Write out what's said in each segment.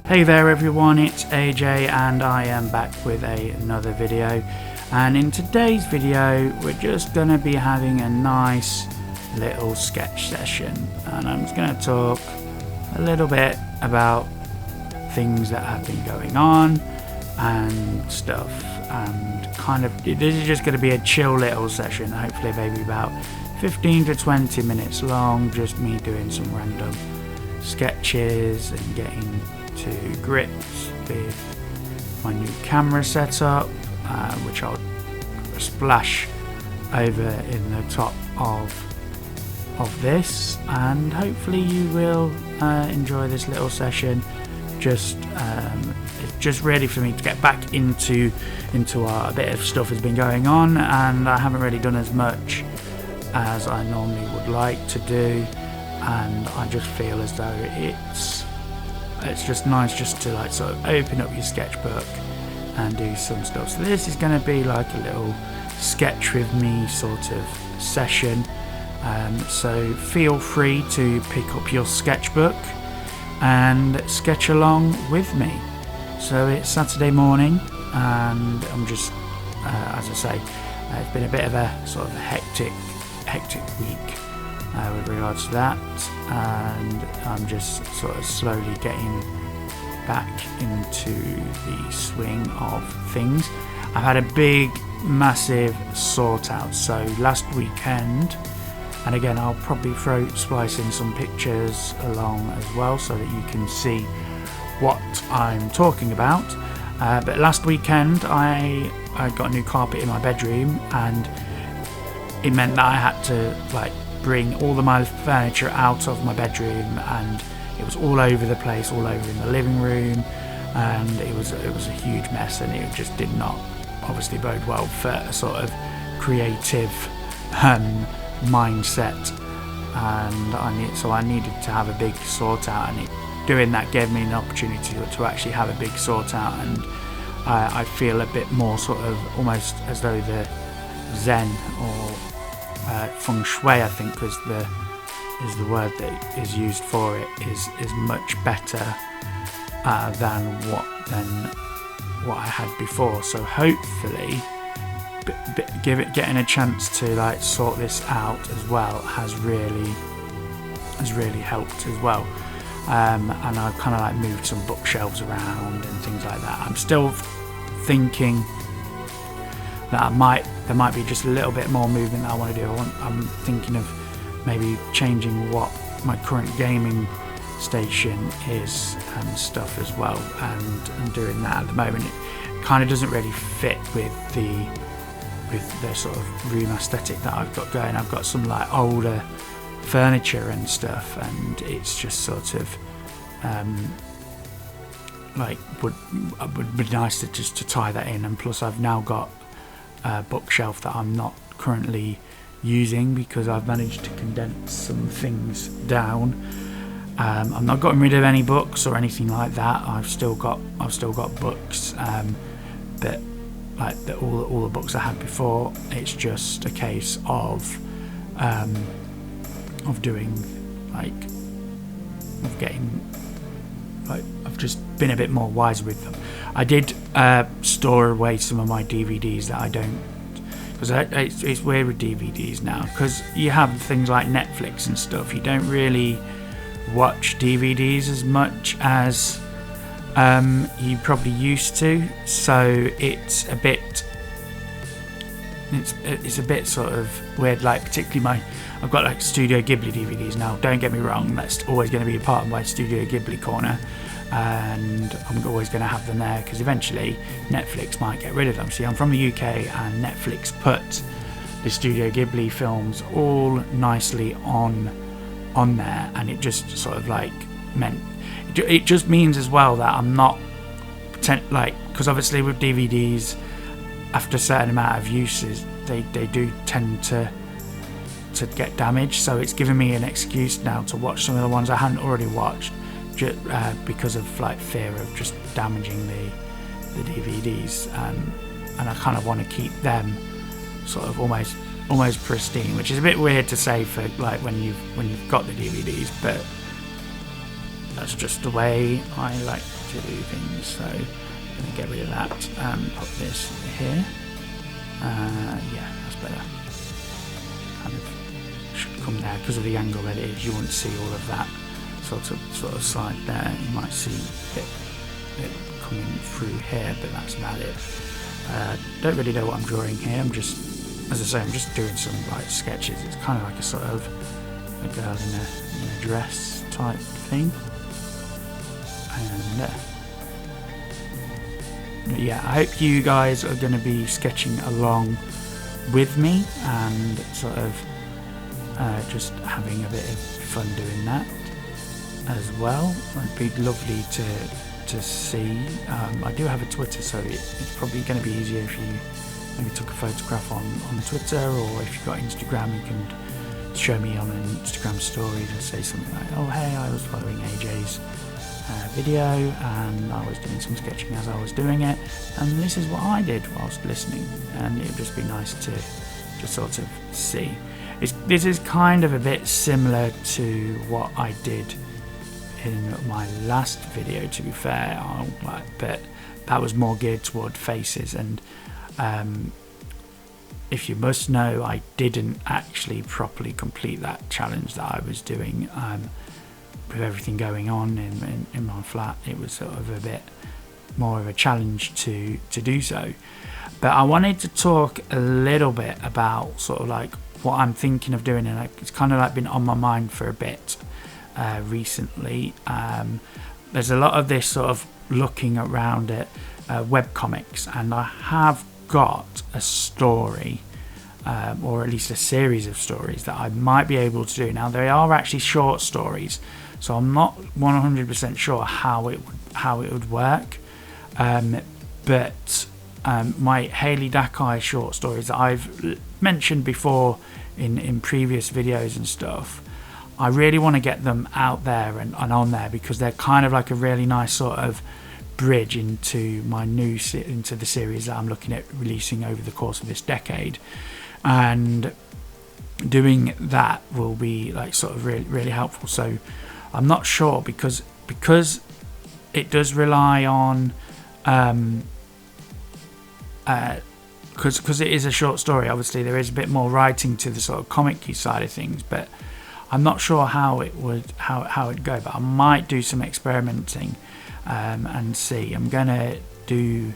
Hey there everyone, it's AJ and I am back with another video, and in today's video we're just going to be having a nice little sketch session, and I'm just going to talk a little bit about things that have been going on and stuff, and kind of this is just going to be a chill little session, hopefully maybe about 15 to 20 minutes long, just me doing some random sketches and getting to grips with my new camera setup, which I'll splash over in the top of this, and hopefully you will enjoy this little session. It's just ready for me to get back into a bit of stuff has been going on, and I haven't really done as much as I normally would like to do, and I just feel as though it's just nice just to like sort of open up your sketchbook and do some stuff. So this is going to be like a little sketch with me sort of session, so feel free to pick up your sketchbook and sketch along with me. So it's Saturday morning and I'm just as I say, it's been a bit of a sort of a hectic week with regards to that, and I'm just sort of slowly getting back into the swing of things. I've had a big massive sort out, so last weekend, and again I'll probably splice in some pictures along as well so that you can see what I'm talking about, but last weekend I got a new carpet in my bedroom, and it meant that I had to like bring all of my furniture out of my bedroom, and it was all over the place, all over in the living room, and it was a huge mess, and it just did not obviously bode well for a sort of creative mindset, and I needed to have a big sort out, and doing that gave me an opportunity to actually have a big sort out, and I feel a bit more sort of almost as though the Zen or feng shui, I think is the word that is used for it, is much better than what I had before. So hopefully getting a chance to like sort this out as well has really helped as well, and I've kind of like moved some bookshelves around and things like that. I'm still thinking that there might be just a little bit more movement that I want to do. I'm thinking of maybe changing what my current gaming station is and stuff as well, and I'm doing that at the moment. It kind of doesn't really fit with the sort of room aesthetic that I've got going. I've got some like older furniture and stuff, and it's just sort of like would be nice to tie that in, and plus I've now got a bookshelf that I'm not currently using because I've managed to condense some things down. I'm not getting rid of any books or anything like that. I've still got books, but like all the books I had before, it's just a case of doing I've just been a bit more wise with them. I did store away some of my DVDs that I don't, because it's weird with DVDs now, because you have things like Netflix and stuff, you don't really watch DVDs as much as you probably used to, so it's a bit sort of weird, like particularly I've got like Studio Ghibli DVDs now. Don't get me wrong, that's always going to be a part of my Studio Ghibli corner, and I'm always going to have them there because eventually Netflix might get rid of them. See, I'm from the UK and Netflix put the Studio Ghibli films all nicely on there, and it just sort of like it just means as well that I'm not because obviously with DVDs, after a certain amount of uses, they do tend to get damaged, so it's given me an excuse now to watch some of the ones I hadn't already watched, because of like fear of just damaging the DVDs, and I kind of want to keep them sort of almost pristine, which is a bit weird to say for like when you've got the DVDs, but that's just the way I like to do things. So I'm going to get rid of that and put this here. Yeah, that's better. Kind of should come there because of the angle that it is. You won't see all of that sort of slide there. You might see it coming through here, but that's about it. Don't really know what I'm drawing here. I'm just, as I say, I'm just doing some like sketches. It's kind of like a sort of a girl in a dress type thing. And yeah, I hope you guys are going to be sketching along with me and sort of just having a bit of fun doing that as well. It'd be lovely to see. I do have a Twitter, so it's probably going to be easier if you maybe took a photograph on Twitter, or if you've got Instagram, you can show me on an Instagram story and say something like, oh hey, I was following AJ's video and I was doing some sketching as I was doing it, and this is what I did whilst listening. And it would just be nice to just sort of see. This is kind of a bit similar to what I did in my last video, to be fair, but that was more geared toward faces. And if you must know, I didn't actually properly complete that challenge that I was doing. With everything going on in my flat, it was sort of a bit more of a challenge to do so. But I wanted to talk a little bit about sort of like what I'm thinking of doing, and it's kind of like been on my mind for a bit recently. There's a lot of this sort of looking around at webcomics, and I have got a story, or at least a series of stories that I might be able to do. Now, they are actually short stories, so I'm not 100% sure how it would work. But my Haley Dakai short stories that I've mentioned before in previous videos and stuff, I really want to get them out there and on there, because they're kind of like a really nice sort of bridge into my into the series that I'm looking at releasing over the course of this decade. And doing that will be like sort of really helpful. So I'm not sure, because it does rely on because it is a short story. Obviously there is a bit more writing to the sort of comic-y side of things, but I'm not sure how it would go. But I might do some experimenting and see. I'm gonna do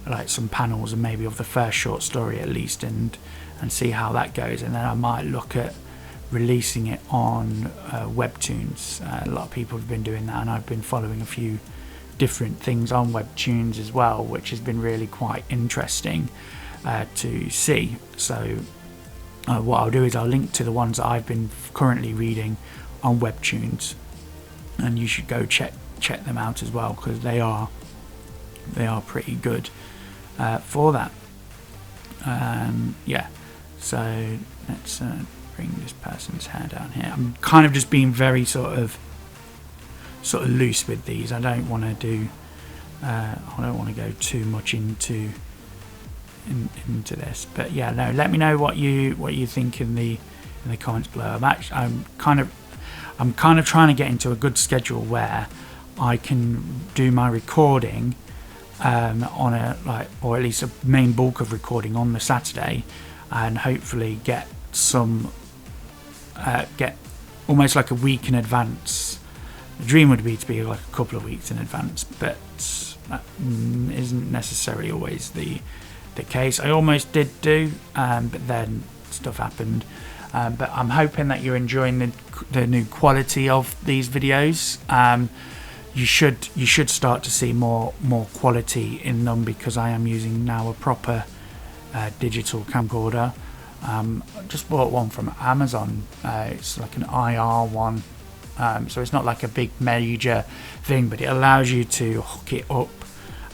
like some panels and maybe of the first short story at least, and see how that goes. And then I might look at releasing it on Webtoons. A lot of people have been doing that, and I've been following a few different things on Webtoons as well, which has been really quite interesting to see. So what I'll do is I'll link to the ones that I've been currently reading on Webtoons, and you should go check them out as well, because they are pretty good for that. Yeah, so let's bring this person's hair down here. I'm kind of just being very sort of loose with these. I don't want to do I don't want to go too much into this, but yeah, no, let me know what you think in the comments below. I'm kind of trying to get into a good schedule where I can do my recording on a or at least a main bulk of recording on the Saturday, and hopefully get almost like a week in advance. The dream would be to be like a couple of weeks in advance, but that isn't necessarily always the case. I almost did do, but then stuff happened. But I'm hoping that you're enjoying the new quality of these videos. You should start to see more quality in them, because I am using now a proper digital camcorder. I just bought one from Amazon. It's like an IR one, so it's not like a big major thing, but it allows you to hook it up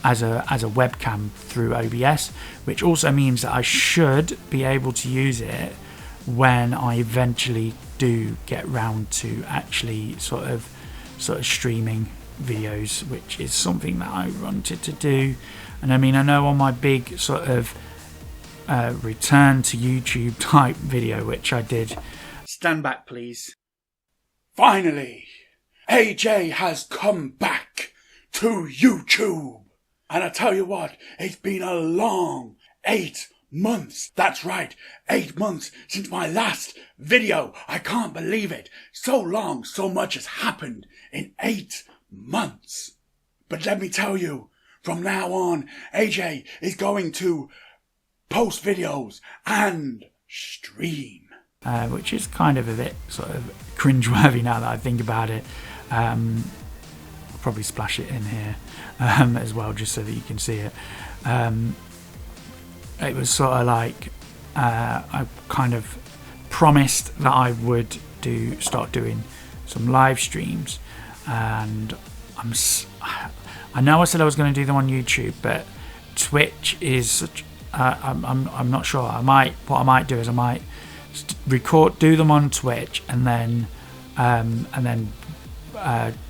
as a webcam through OBS, which also means that I should be able to use it when I eventually do get round to actually sort of streaming videos, which is something that I wanted to do. And I mean, I know on my big sort of return to YouTube type video, which I did. Stand back, please. Finally, AJ has come back to YouTube. And I tell you what, it's been a long 8 months. That's right, 8 months since my last video. I can't believe it. So long, so much has happened in 8 months. But let me tell you, from now on, AJ is going to post videos and stream. Which is kind of a bit sort of cringeworthy now that I think about it. I'll probably splash it in here as well, just so that you can see it. It was sort of like I kind of promised that I would start doing some live streams, and I know I said I was going to do them on YouTube, but Twitch is such. I'm not sure. What I might do is I might do them on Twitch, and then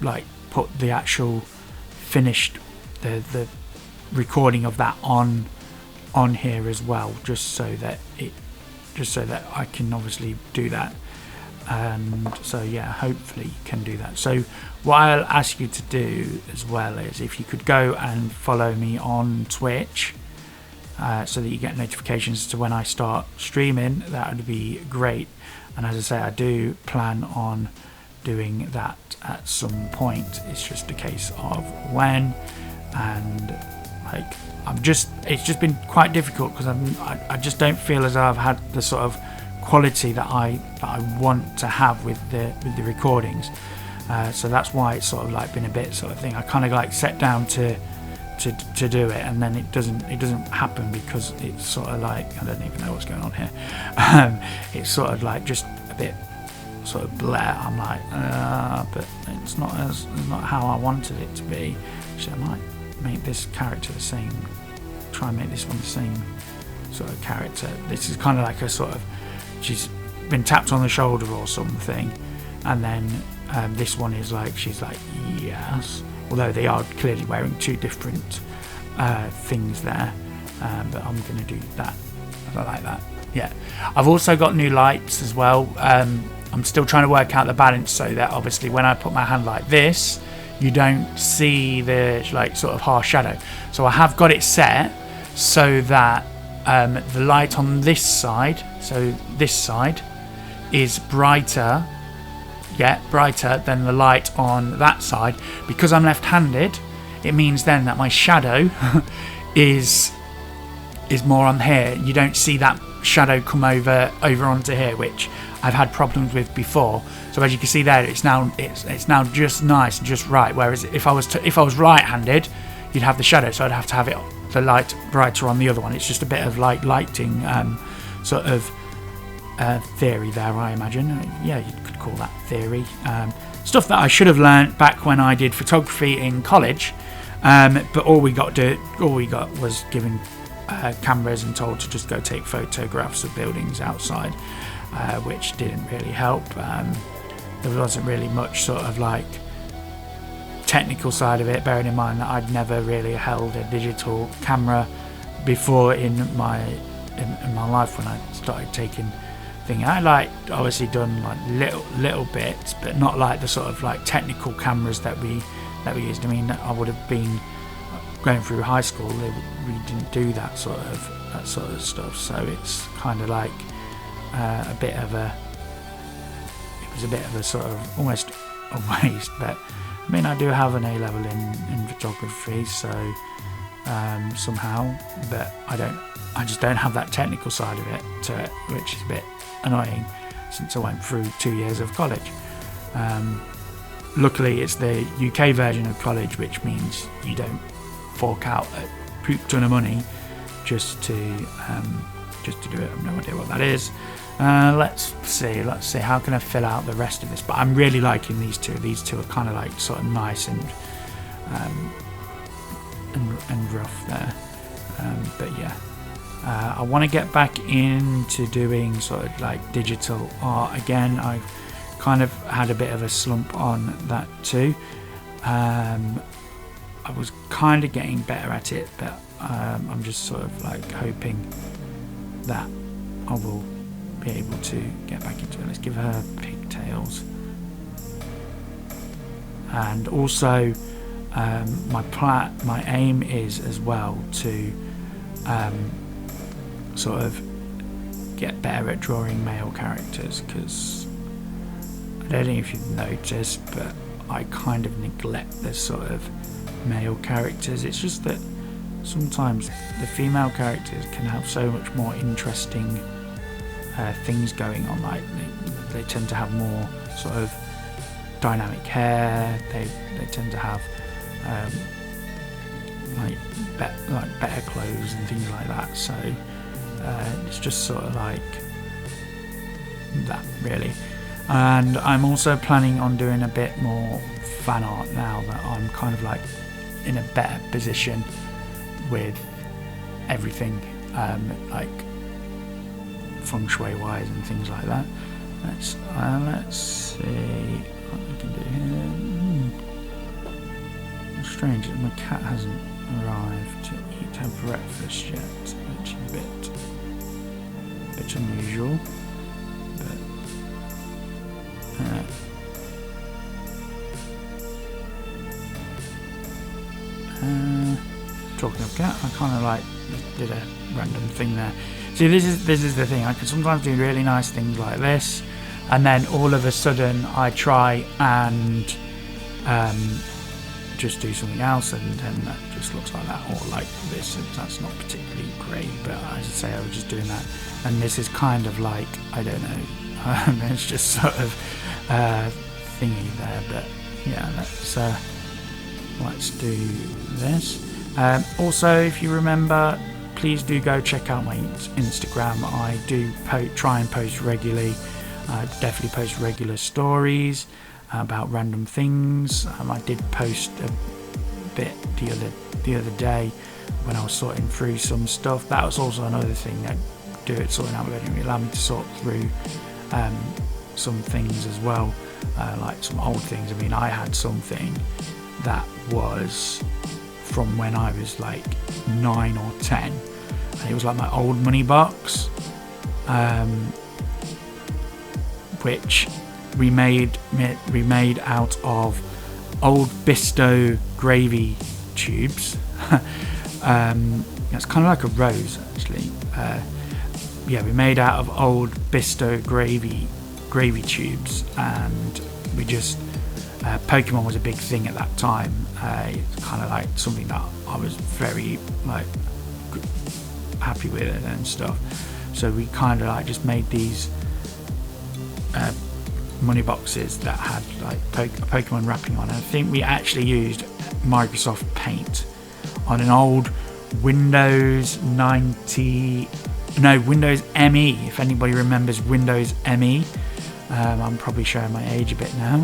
like put the actual finished the recording of that on here as well, just so that I can obviously do that. And so yeah, hopefully you can do that. So what I'll ask you to do as well is if you could go and follow me on Twitch, so that you get notifications as to when I start streaming. That would be great. And as I say, I do plan on doing that at some point. It's just a case of when. And like it's just been quite difficult because I just don't feel as though I've had the sort of quality that I want to have with the recordings. So that's why it's sort of like been a bit sort of thing. I kind of like set down to do it, and then it doesn't happen because it's sort of like, I don't even know what's going on here. It's sort of like just a bit sort of blare. I'm like, but it's not how I wanted it to be. So I might make this character the same. Try and make this one the same sort of character. This is kind of like a sort of, she's been tapped on the shoulder or something, and then this one is like, she's like, yes. Although they are clearly wearing two different things there, but I'm going to do that. I like that. Yeah, I've also got new lights as well. I'm still trying to work out the balance so that obviously when I put my hand like this, you don't see the like sort of harsh shadow. So I have got it set so that the light on this side, so this side, is brighter than the light on that side. Because I'm left-handed, it means then that my shadow is more on here. You don't see that shadow come over onto here, which I've had problems with before. So as you can see there, it's now just nice and just right. Whereas if I was right-handed, you'd have the shadow, so I'd have to have the light brighter on the other one. It's just a bit of like lighting sort of theory there, I imagine. Yeah, you could call that theory. Stuff that I should have learnt back when I did photography in college, but all we got was given cameras and told to just go take photographs of buildings outside, which didn't really help. There wasn't really much sort of like technical side of it, bearing in mind that I'd never really held a digital camera before in my life when I started taking thing. I like obviously done like little bits, but not like the sort of like technical cameras that we used. I mean, I would have been going through high school. We didn't do that sort of stuff. So it's kind of like it was a bit of a sort of almost a waste. But I mean, I do have an A-level in photography, so somehow, but I just don't have that technical side of it to it, which is a bit annoying since I went through 2 years of college. Luckily it's the UK version of college, which means you don't fork out a poop ton of money just to do it. I have no idea what that is. Let's see how can I fill out the rest of this, but I'm really liking these two are kind of like sort of nice and rough there, but yeah. I want to get back into doing sort of like digital art again. I've kind of had a bit of a slump on that too. I was kind of getting better at it, but I'm just sort of like hoping that I will be able to get back into it. Let's give her pigtails. And also my aim is as well to sort of get better at drawing male characters, because I don't know if you've noticed, but I kind of neglect the sort of male characters. It's just that sometimes the female characters can have so much more interesting things going on. Like they tend to have more sort of dynamic hair. They tend to have like better clothes and things like that. So it's just sort of like that, really. And I'm also planning on doing a bit more fan art now that I'm kind of like in a better position with everything, like feng shui wise and things like that. Let's see what we can do here. Strange that my cat hasn't arrived to eat her breakfast yet, which is a bit unusual. But talking of cat, I kind of like did a random thing there. See, this is the thing. I can sometimes do really nice things like this, and then all of a sudden I try and just do something else, and then that just looks like that, or like this, and that's not particularly great. But as I say, I was just doing that, and this is kind of like, I don't know, it's just sort of thingy there. But yeah, let's do this. Also, if you remember, please do go check out my Instagram. I do try and post regularly. I definitely post regular stories about random things. I did post a bit the other day when I was sorting through some stuff. That was also another thing that sorting out, but it didn't allow me to sort through some things as well, like some old things. I mean, I had something that was from when I was like 9 or 10, and it was like my old money box, which we made out of old Bisto gravy tubes. It's kind of like a rose, actually. Yeah, we made out of old Bisto gravy tubes, and we just Pokemon was a big thing at that time. It's kind of like something that I was very like happy with it and stuff. So we kind of like just made these money boxes that had like Pokemon wrapping on. And I think we actually used Microsoft Paint on an old Windows ME, if anybody remembers Windows ME. I'm probably showing my age a bit now,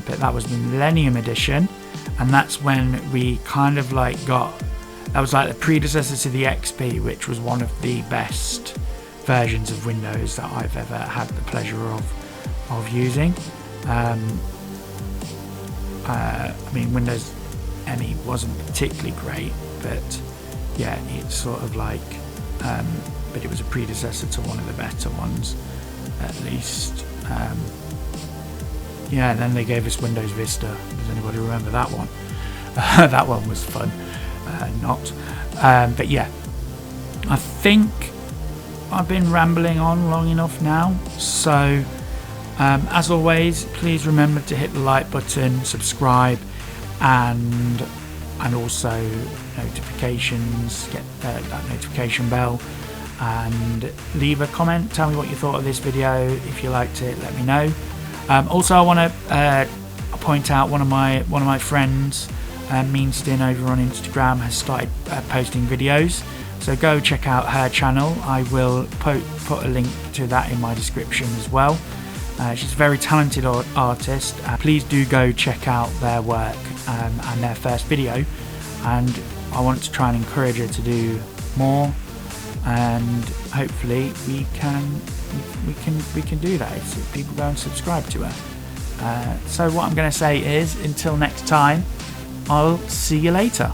but that was the Millennium Edition, and that's when we kind of like that was like the predecessor to the XP, which was one of the best versions of Windows that I've ever had the pleasure of using. I mean, Windows ME wasn't particularly great, but yeah, it's sort of like, but it was a predecessor to one of the better ones, at least. Yeah, and then they gave us Windows Vista. Does anybody remember that one? That one was fun. But yeah, I think I've been rambling on long enough now. So as always, please remember to hit the like button, subscribe, and also notifications. Get that notification bell, and leave a comment. Tell me what you thought of this video. If you liked it, let me know. Also, I want to point out one of my friends, Meanston, over on Instagram, has started posting videos. So go check out her channel. I will put a link to that in my description as well. She's a very talented artist. Please do go check out their work and their first video. And I want to try and encourage her to do more. And hopefully we can do that if people go and subscribe to her. So what I'm going to say is, until next time, I'll see you later.